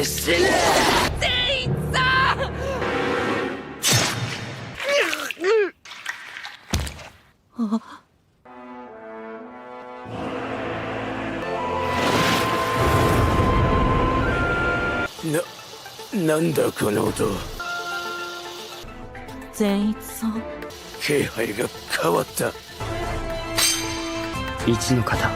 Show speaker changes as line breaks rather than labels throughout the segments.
で死ぬ。全員さん。
なんだこの音。
善逸さん、
気配が変わった。
一の方。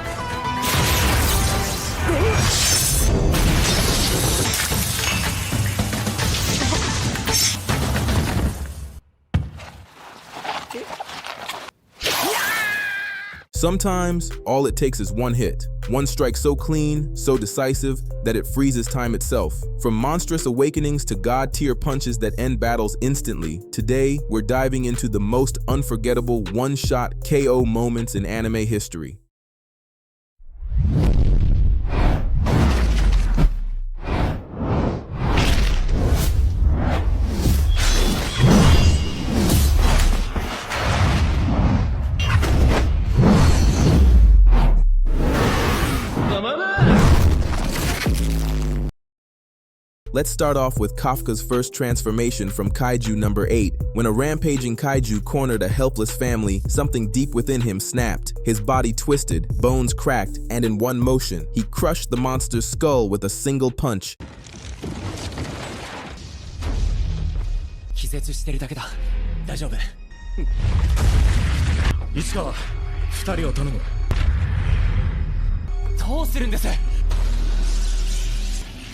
Sometimes, all it takes is one hit. One strike so clean, so decisive, that it freezes time itself. From monstrous awakenings to god-tier punches that end battles instantly, today we're diving into the most unforgettable one-shot KO moments in anime history. Let's start off with Kafka's first transformation from Kaiju number 8. When a rampaging Kaiju cornered a helpless family, something deep within him snapped. His body twisted, bones cracked, and in one motion, he crushed the monster's skull with a single punch.
気絶してるだけだ。大丈夫。市川、2人を頼む。どうするんです？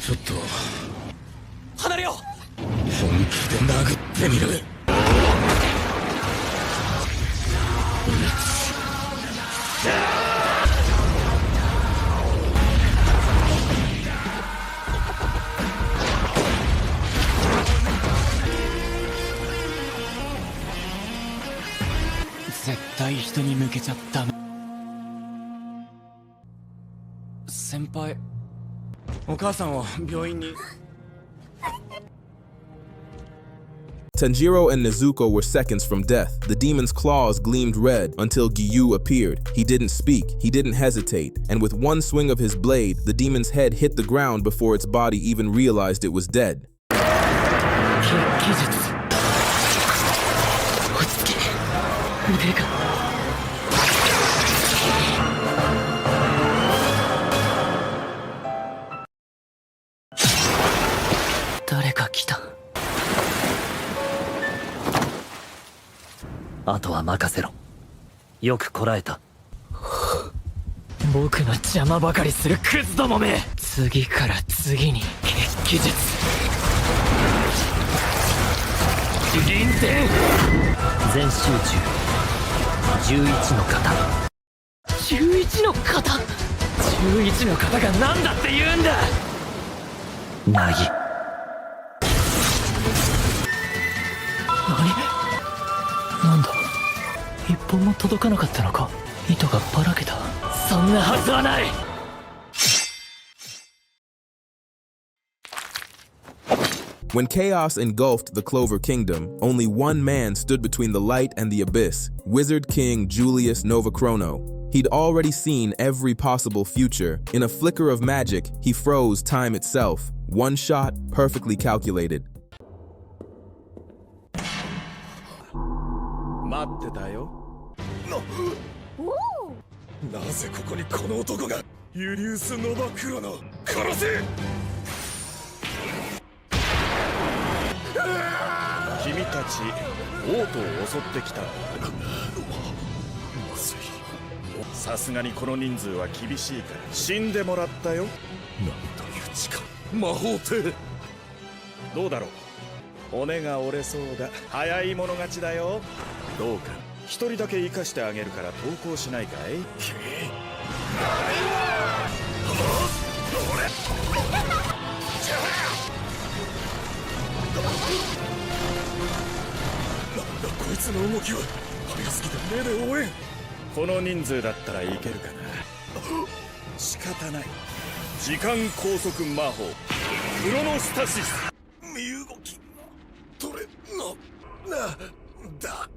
ちょっと離れよう。本気で殴ってみる。絶対人に向けちゃダメ。先輩、お母さんを病院に。
Tanjiro and Nezuko were seconds from death. The demon's claws gleamed red until Giyu appeared. He didn't speak, he didn't hesitate, and with one swing of his blade, the demon's head hit the ground before its body even realized it was dead.
誰か来た。あとは任せろ。よくこらえた。僕の邪魔ばかりするクズどもめ。次から次に血気術。臨戦全集中。11の型。11の型。11の型が何だって言うんだ。なぎ。なんだ、一本も届かなかったのか。糸がばらけた。そんなはずはない。
When chaos engulfed the Clover Kingdom, only one man stood between the light and the abyss, Wizard King Julius Novachrono. He'd already seen every possible future. In a flicker of magic, he froze time itself. One shot, perfectly calculated.
待ってたよ。なぜここにこの男が。ユリウス・ノバクロノ、殺せ。君たち王都を襲ってきた。まずい。さすがにこの人数は厳しいから死んでもらったよ。なんという力、魔法ってどうだろう。骨が折れそうだ。早い者勝ちだよ。どうか一人だけ生かしてあげるから投降しないかい。なんだこいつの動きは。早すぎて目で追えん。この人数だったらいけるかな。仕方ない。時間拘束魔法クロノスタシス。身動き取れのなだ。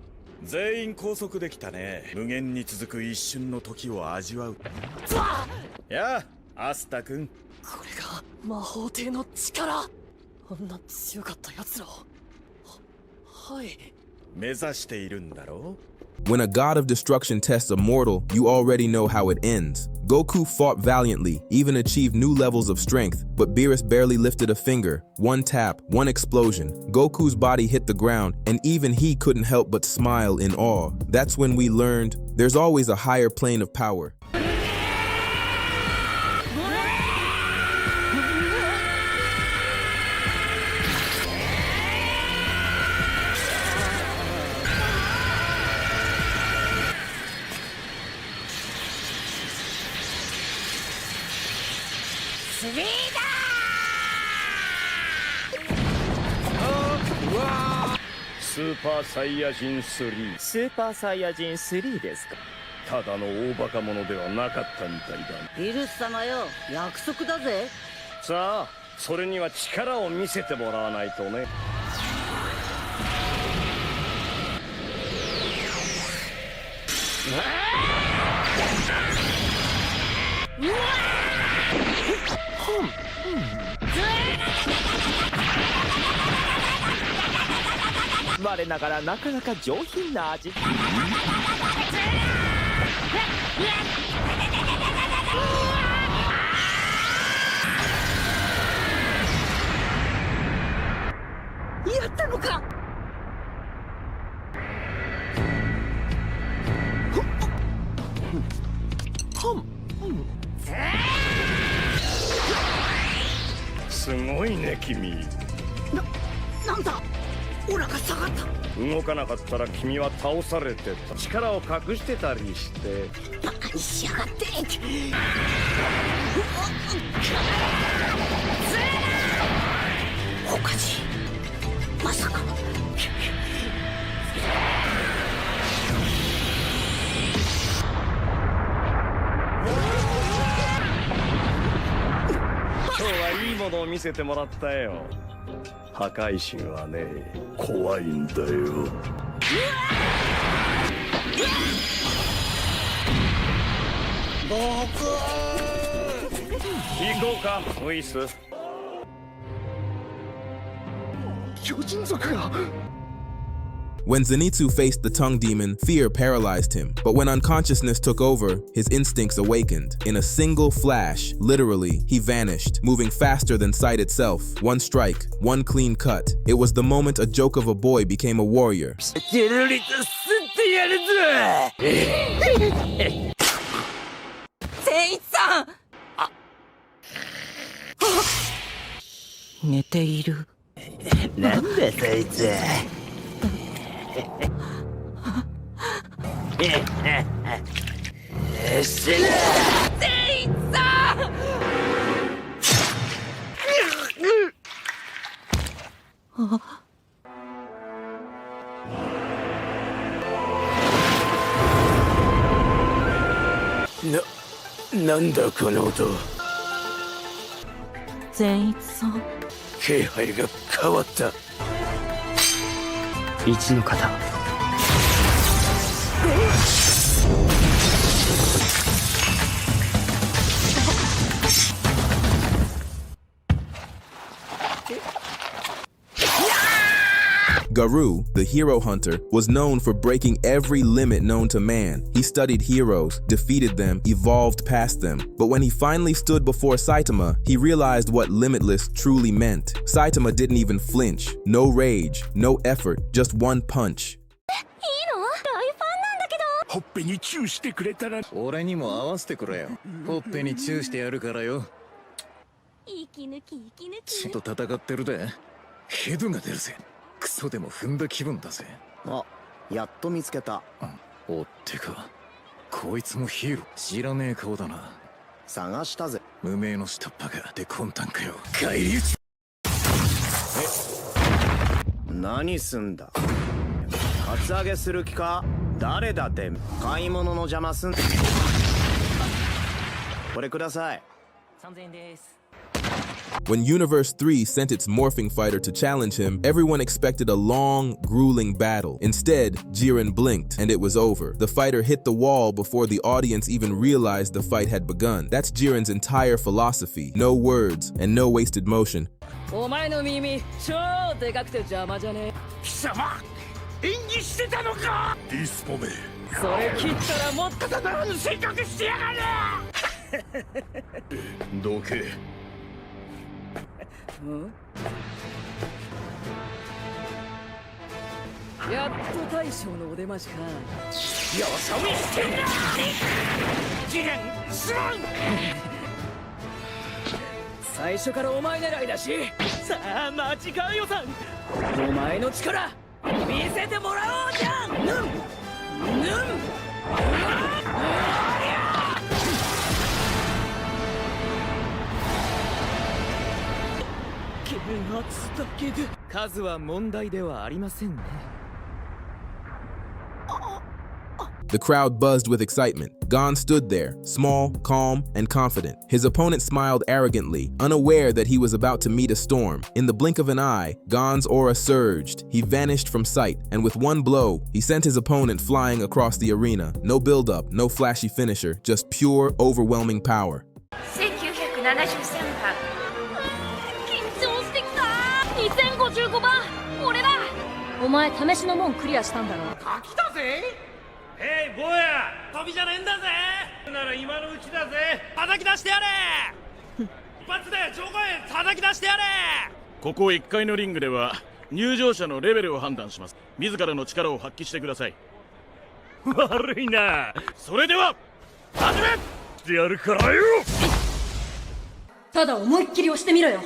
全員拘束できたね。無限に続く一瞬の時を味わう。やあアスタ君、
これが魔法帝の力、あんな強かった奴らを。はい。
目指しているんだろう。
When a god of destruction tests a mortal, you already know how it ends. Goku fought valiantly, even achieved new levels of strength, but Beerus barely lifted a finger. One tap, one explosion. Goku's body hit the ground, and even he couldn't help but smile in awe. That's when we learned there's always a higher plane of power.
スーパーサイヤ人3。
スーパーサイヤ人3ですか。
ただの大バカ者ではなかったみたいだ。
ビルス様よ、約束だぜ。
さあ、それには力を見せてもらわないとね。
我ながらなかなか上品な味。
やったのか。
すごいね君。
なんだ、オラが下がった。
動かなかったら君は倒されてた。力を隠してたりして。
バカにしやがって。おかしい。まさか。
今日はいいものを見せてもらったよ。破壊神はね、怖いんだよ。行こうか、ウイス。
巨人族が。
When Zenitsu faced the tongue demon, fear paralyzed him. But when unconsciousness took over, his instincts awakened. In a single flash, literally, he vanished, moving faster than sight itself. One strike, one clean cut. It was the moment a joke of a boy became a warrior.
ゲルリと吸ってやるぞ。
善一さん。
寝ている。
なんだそいつ。
善一さん。
なんだこの音。
善一さん。
気配が変わった。一の型。
Garou, the hero hunter, was known for breaking every limit known to man. He studied heroes, defeated them, evolved past them. But when he finally stood before Saitama, he realized what limitless truly meant. Saitama didn't even flinch. No rage, no effort, just one punch.
ほっぺにチューしてくれたら。俺にも合わせてくれよ。ほっぺにチューしてやるからよ。
息抜き息抜
ちょ
き。
っと戦ってるで。ヘドが出るぜ。クソでも踏んだ気分だぜ。
あ、やっと見つけた。
おってか、こいつもヒーロー。知らねえ顔だな。
探したぜ。
無名の下っ端がで魂胆かよ。返り討ち。
何すんだ。カツアゲする気か。誰だって買い物の邪魔すん。これください。
3000円です。
When Universe 3 sent its morphing fighter to challenge him, everyone expected a long, grueling battle. Instead, Jiren blinked, and it was over. The fighter hit the wall before the audience even realized the fight had begun. That's Jiren's entire philosophy. No words, and no wasted motion.
お前の耳超でかくて邪魔じゃねえ。
貴様演技してたのか。ディスポメ
それ切ったらもっと
ただの性格してやがる。どけ。
やっと大将のお出ましか。
よそ見してんな。次元すまん。
最初からお前狙いだし、さあ間違うよさん。お前の力見せてもらおうじゃん。減圧だけで数は問題ではありませんね。
The crowd buzzed with excitement. Gon stood there, small, calm, and confident. His opponent smiled arrogantly, unaware that he was about to meet a storm. In the blink of an eye, Gon's aura surged. He vanished from sight, and with one blow, he sent his opponent flying across the arena. No build-up, no flashy finisher, just pure, overwhelming power.
1973番。緊張してきた。2055番、俺だ。お前試しの門クリアしたんだろ。
来たぜ。坊や、飛びじゃねえんだぜ。なら今のうちだぜ。叩き出してやれ。一発で場外へ叩き出してやれ。ここ1階のリングでは入場者のレベルを判断します。自らの力を発揮してください。悪いな。それでは始めしてやるからよ。
ただ思いっきり押してみろよ。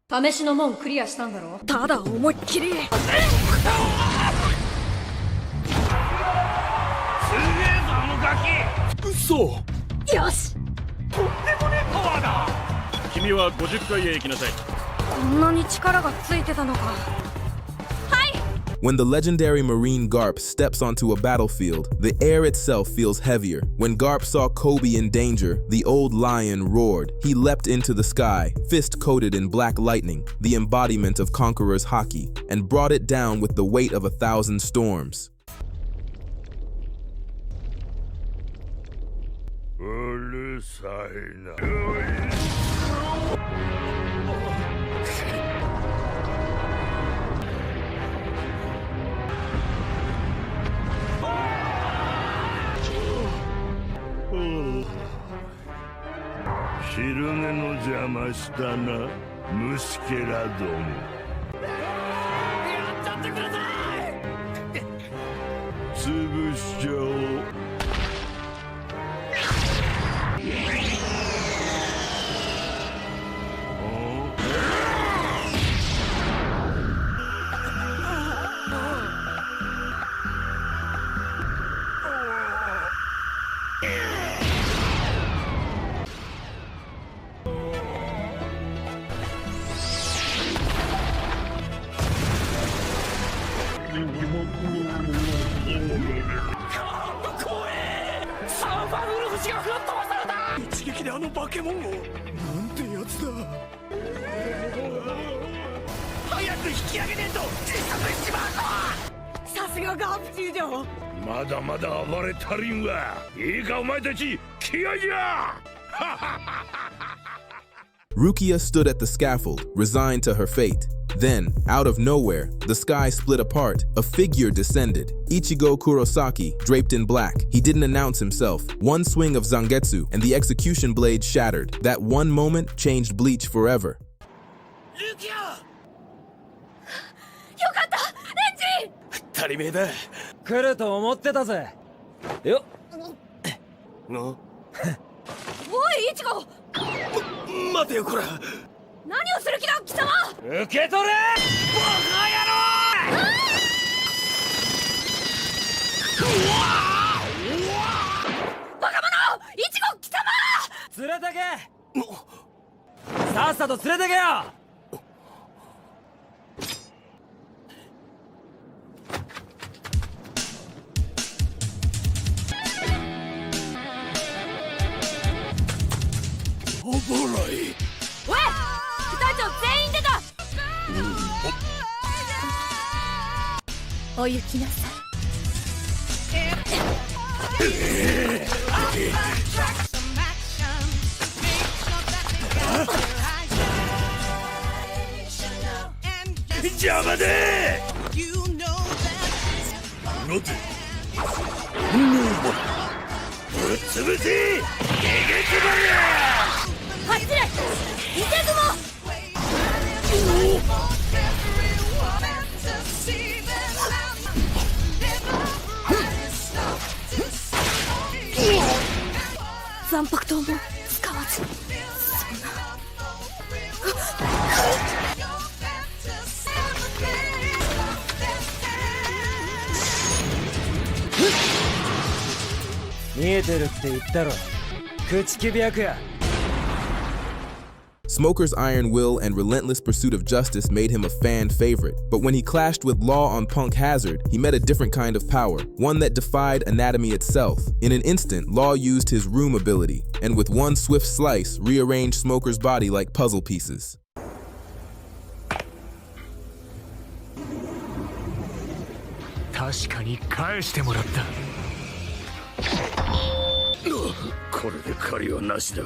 試しの門クリアしたんだろ。ただ思いっきり。
嘘。
よし。
とんでもねえパワーだ。君は50階へ行きなさい。
こんなに力がついてたのか。はい。
When the legendary Marine Garp steps onto a battlefield, the air itself feels heavier. When Garp saw Kobe in danger, the old lion roared. He leapt into the sky, fist coated in black lightning, the embodiment of Conqueror's haki, and brought it down with the weight of 1,000 storms.
うるさいな。昼寝の邪魔したな、虫けらども。やっちゃってください。潰しちゃおう。一撃であの化け物を。なんてやつだ。早く引き上げねえと自殺しちまうぞ。
さすがガープ中将。
まだまだ暴れ足りんわ。いいかお前たち、気合いじゃ。
Rukia stood at the scaffold, resigned to her fate. Then, out of nowhere, the sky split apart. A figure descended. Ichigo Kurosaki, draped in black. He didn't announce himself. One swing of Zangetsu, and the execution blade shattered. That one moment changed Bleach forever.
Rukia!
よかった、レンジ。
当たり前だ。
来ると思ってたぜ。よっ。
の。
おい、イチゴ。
待てよこら。
何をする気だ、貴様。
受け取れ。バカ野郎。
バカ者、イチゴ貴様。
連れてけ。さっさと連れてけよ。
おもろい。
おい、二人とお行きなさい。
邪魔でのてぶっ潰せゲゲツバリ
走れ偽雲。残白刀も使わず。
見えてるって言ったろ。口木白や。
Smoker's iron will and relentless pursuit of justice made him a fan favorite, but when he clashed with Law on Punk Hazard, he met a different kind of power, one that defied anatomy itself. In an instant, Law used his room ability, and with one swift slice, rearranged Smoker's body like puzzle pieces.
確かに返してもらった。
これで借りはなしだ。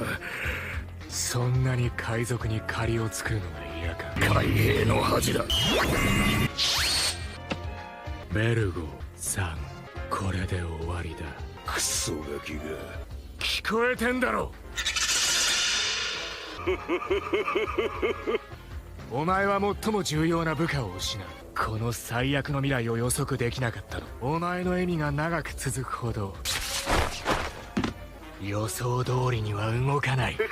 そんなに海賊に借りを作るのが嫌か。
海兵の恥だ。
ベルゴさん、これで終わりだ。
クソガキが。
聞こえてんだろ。お前は最も重要な部下を失う。この最悪の未来を予測できなかったの。お前の笑みが長く続くほど予想通りには動かない。
だ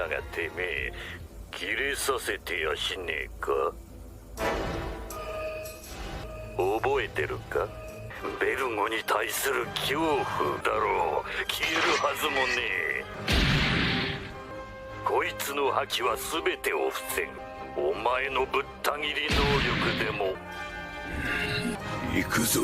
がてめえ切れさせてやしねえか。覚えてるか。ベルゴに対する恐怖だろう。消えるはずもねえ。こいつの覇気は全てを防ぐ。お前のぶった切り能力でも。行くぞ。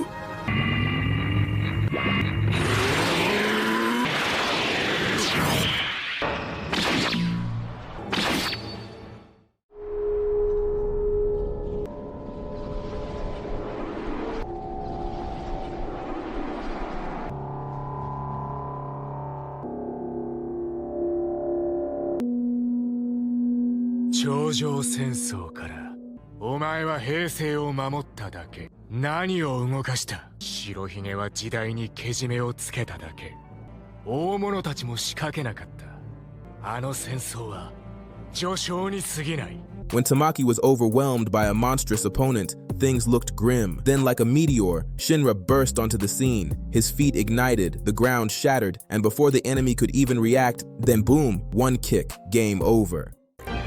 頂上戦争からお前は平成を守っただけ。何を動かした。白ひげは時代にけじめをつけただけ。大物たちも仕掛けなかった。あの戦争は序章に過ぎない。
When Tamaki was overwhelmed by a monstrous opponent, things looked grim. Then, like a meteor, Shinra burst onto the scene. His feet ignited, the ground shattered, and before the enemy could even react, then boom, one kick, game over.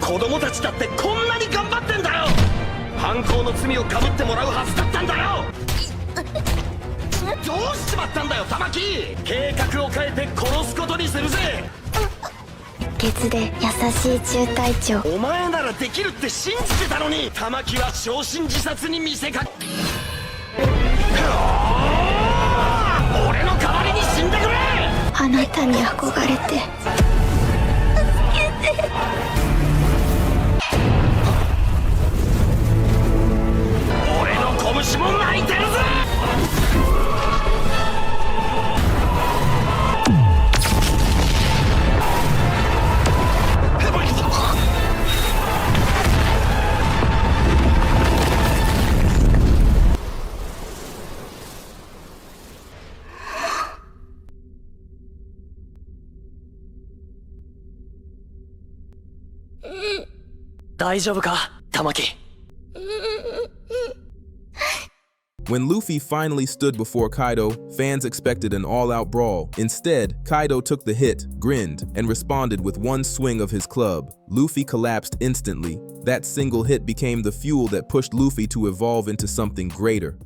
子供たちだってこんなに頑張ってんだよ。犯行の罪をかぶってもらうはずだったんだよ。どうしちまったんだよ玉木。計画を変えて殺すことにするぜ。
月で優しい中隊長。
お前ならできるって信じてたのに。玉木は焼身自殺に見せかけ。俺の代わりに死んでくれ。
あなたに憧れて。助けて。
俺の拳も泣いてるぜ。
大丈夫か玉木。
When Luffy finally stood before Kaido, fans expected an all-out brawl. Instead, Kaido took the hit, grinned, and responded with one swing of his club. Luffy collapsed instantly. That single hit became the fuel that pushed Luffy to evolve into something greater.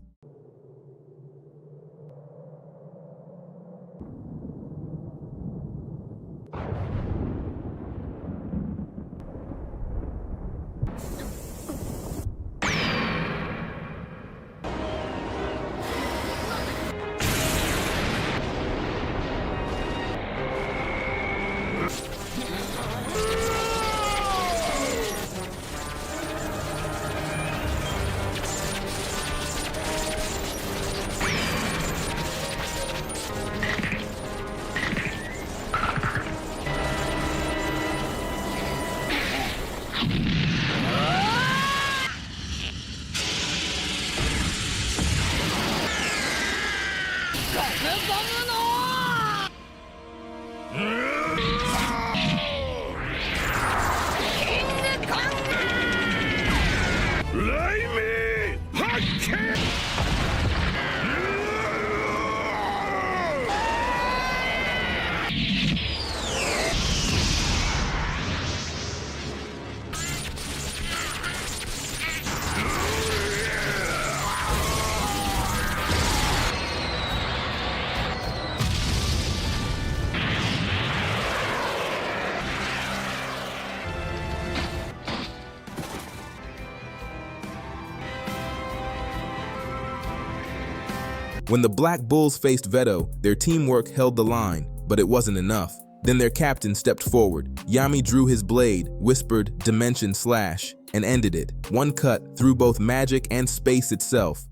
When the Black Bulls faced Veto, their teamwork held the line, but it wasn't enough. Then their captain stepped forward. Yami drew his blade, whispered Dimension Slash, and ended it. One cut through both magic and space itself.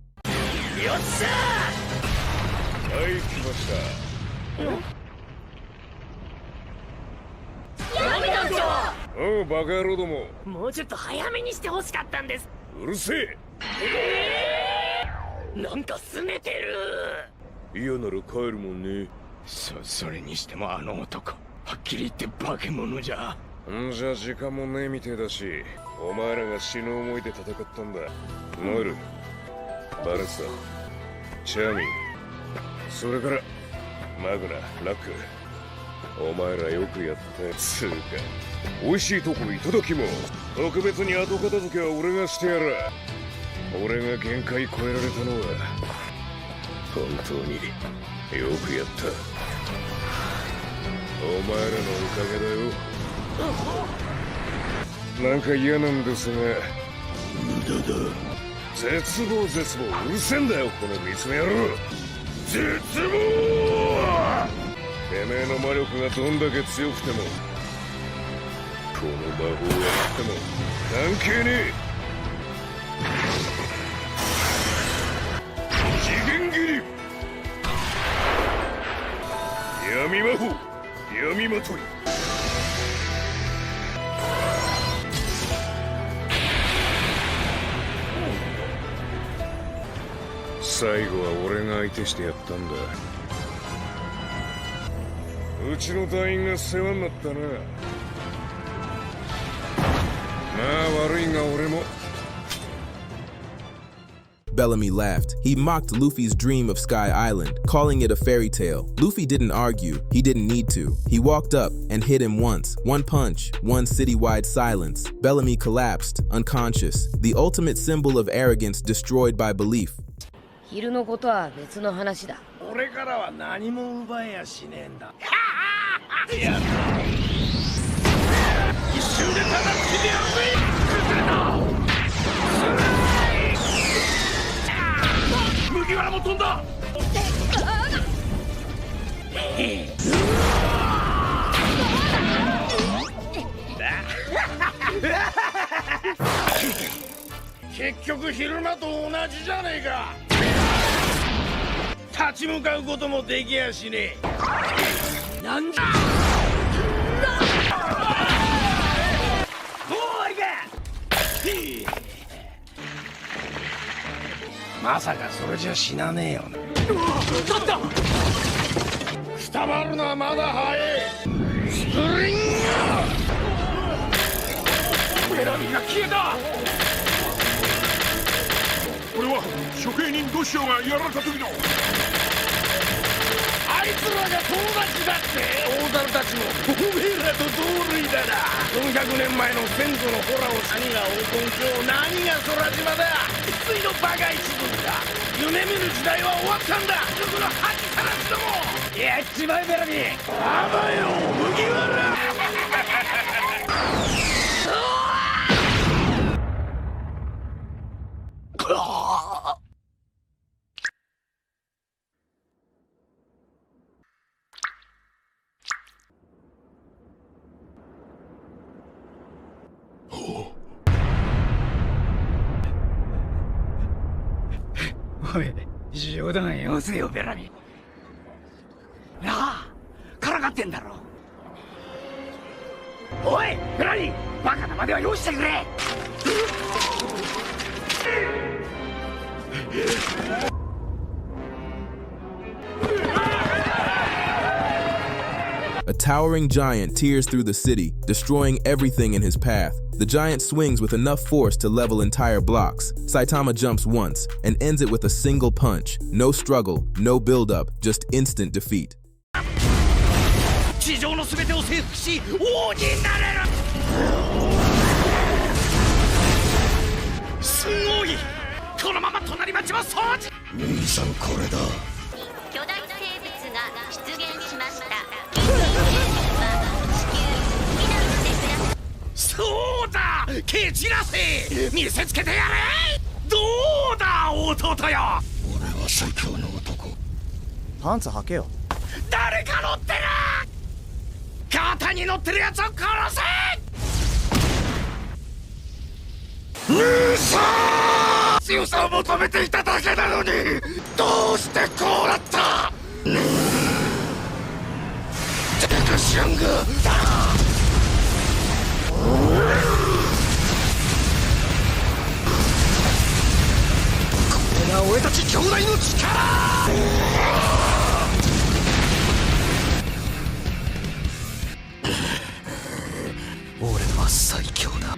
Oh, バカ野郎ども。
もうちょっと早めにしてほしかったんです。
うるせえ。
なんか拗ねてる。
嫌なら帰るもんね。
それにしてもあの男、はっきり言って化け物じゃ。
んじゃ時間もねえみてえだし、お前らが死ぬ思いで戦ったんだ。ノエル、バレスタ、チャーミン、それからマグナ、ラック。お前らよくやったつうか。美味しいとこいただきも。特別に後片付けは俺がしてやら。俺が限界超えられたのは本当によくやった。お前らのおかげだよ。なんか嫌なんですが、無駄だ。絶望絶望、うるせえんだよこの三つ目野郎。絶望。てめえの魔力がどんだけ強くても、この魔法はあっても関係ねえ。次元斬り。闇魔法、闇まとい。最後は俺が相手してやったんだ。うちの隊員が世話になったな。まあ悪いが俺も。
Bellamy laughed. He mocked Luffy's dream of Sky Island, calling it a fairy tale. Luffy didn't argue. He didn't need to. He walked up and hit him once. One punch, one citywide silence. Bellamy collapsed, unconscious. The ultimate symbol of arrogance destroyed by belief.
昼のことは別の話だ。
俺からは何も奪えやしねえんだ。一瞬でただつけてやるぜ。麦わらも飛んだ。結局昼間と同じじゃねえか。立ち向かうこともできやしねえ。なんだ。まさかそれじゃ死なねえよな。くたばるのはまだ早い。スプリング。ベラミが消えた。これは処刑人ドシオがやられた時の。あいつらが友達だって。大猿たちもおめえらと同類だな。400年前の先祖のホラを何が黄金鏡、何が空島だ。ついのバカ一族だ。夢見る時代は終わったんだ。この恥さらしども。やっちまえベラミ。あばよ麦わら。おい、冗談よせよベラミ。なあ、からかってんだろ。おいベラミ、バカなまでは用意してくれ。
A towering giant tears through the city, destroying everything in his path. The giant swings with enough force to level entire blocks. Saitama jumps once and ends it with a single punch. No struggle, no build-up, just instant defeat.
地上の全てを征服し王になれる。すごい。このまま隣町も掃除。兄さんこれだ。
巨大生物が出現しました。
そうだ、蹴散らせ、見せつけてやれ。どうだ弟よ。俺は最強の男。
パンツ履けよ。
誰か乗ってる。肩に乗ってるやつを殺せ。兄さん、強さを求めていただけなのにどうしてこうなった。デカシャングだ。これが俺たち兄弟の力。俺は最強だ。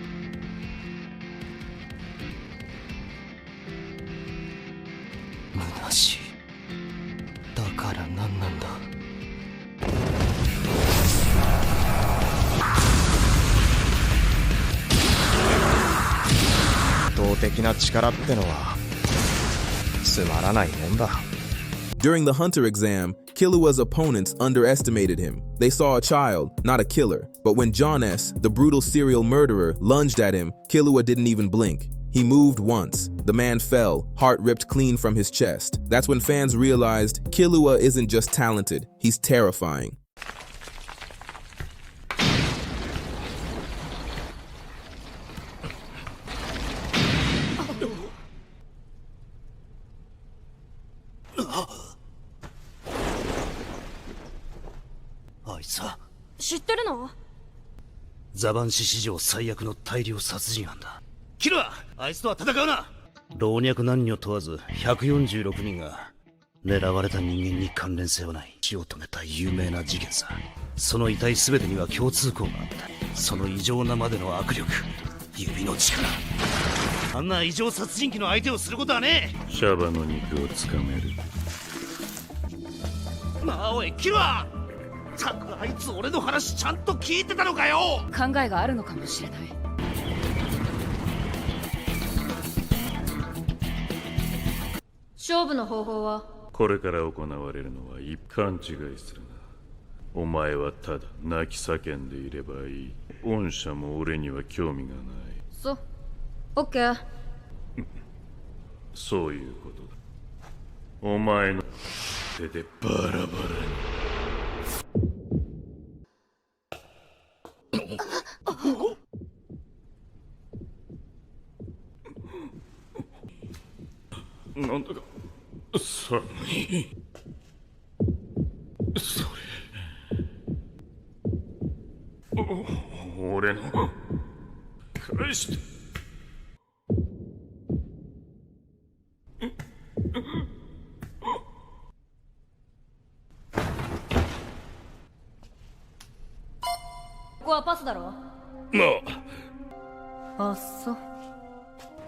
虚しい。だから何なんだ。
圧倒的な力ってのはつまらないもんだ。
During the hunter exam, Killua's opponents underestimated him. They saw a child, not a killer. But when John S., the brutal serial murderer, lunged at him, Killua didn't even blink. He moved once. The man fell, heart ripped clean from his chest. That's when fans realized Killua isn't just talented, he's terrifying.
あいつは
知ってるの？
ザバンシ史上最悪の大量殺人犯だ。キルはあいつとは戦うな。老若男女問わず146人が狙われた人間に関連性はない死を遂げた有名な事件さ。その遺体全てには共通項があった。その異常なまでの握力、指の力。あんな異常殺人鬼の相手をすることはねえ。
シャバの肉をつかめる。
なあおいキルはたくあいつ俺の話ちゃんと聞いてたのかよ。
考えがあるのかもしれない。勝負の方法は？
これから行われるのは一勘違いするな。お前はただ泣き叫んでいればいい。御社も俺には興味がない。
そう。オッケー。
そういうことだ。お前の手でバラバラに。なんだか寒い。それ俺の返して。
ここはパスだろ？あっそ。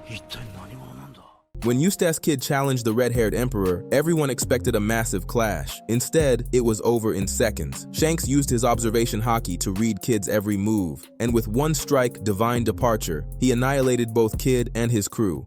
一体何者なんだ。
When Eustace Kid challenged the red-haired emperor, everyone expected a massive clash. Instead, it was over in seconds. Shanks used his observation haki to read Kid's every move, and with one strike, Divine Departure, he annihilated both Kid and his crew.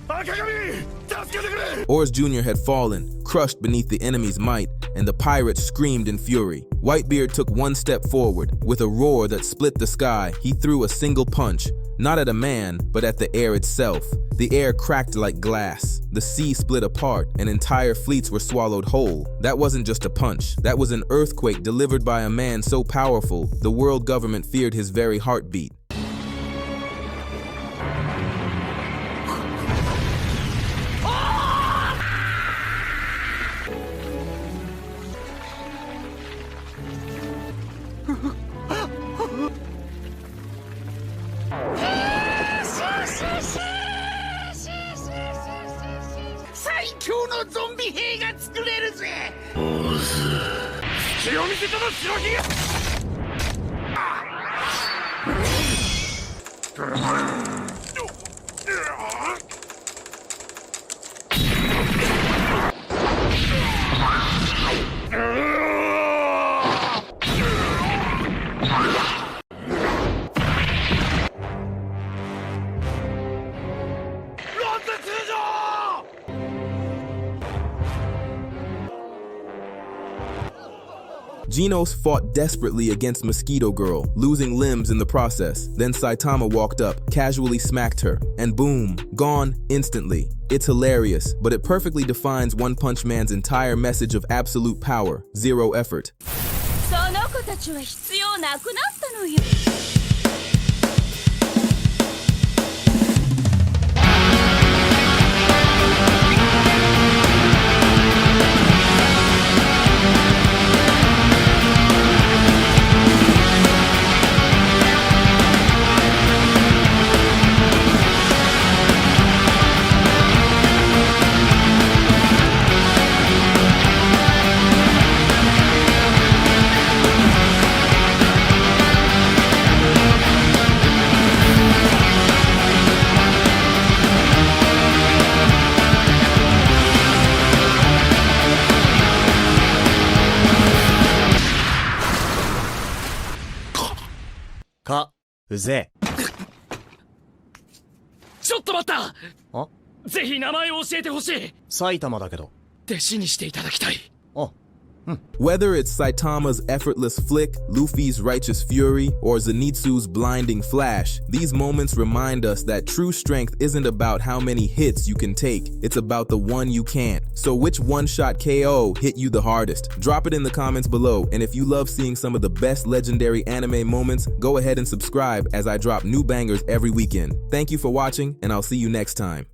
赤髪助けてくれ
Oars Jr. had fallen, crushed beneath the enemy's might, and the pirates screamed in fury. Whitebeard took one step forward. With a roar that split the sky, he threw a single punch, not at a man, but at the air itself. The air cracked like glass. The sea split apart, and entire fleets were swallowed whole. That wasn't just a punch. That was an earthquake delivered by a man so powerful, the world government feared his very heartbeat. Genos fought desperately against Mosquito Girl, losing limbs in the process. Then Saitama walked up, casually smacked her, and boom, gone instantly. It's hilarious, but it perfectly defines One Punch Man's entire message of absolute power, zero effort.
その子たちは必要なくなったのよ。
うぜえ。
ちょっと待った。
あ、
ぜひ名前を教えてほしい。
埼玉だけど。
弟子にしていただきたい。
あ、
Whether it's Saitama's effortless flick, Luffy's righteous fury, or Zenitsu's blinding flash, these moments remind us that true strength isn't about how many hits you can take, it's about the one you can't. So which one-shot KO hit you the hardest? Drop it in the comments below, and if you love seeing some of the best legendary anime moments, go ahead and subscribe as I drop new bangers every weekend. Thank you for watching, and I'll see you next time.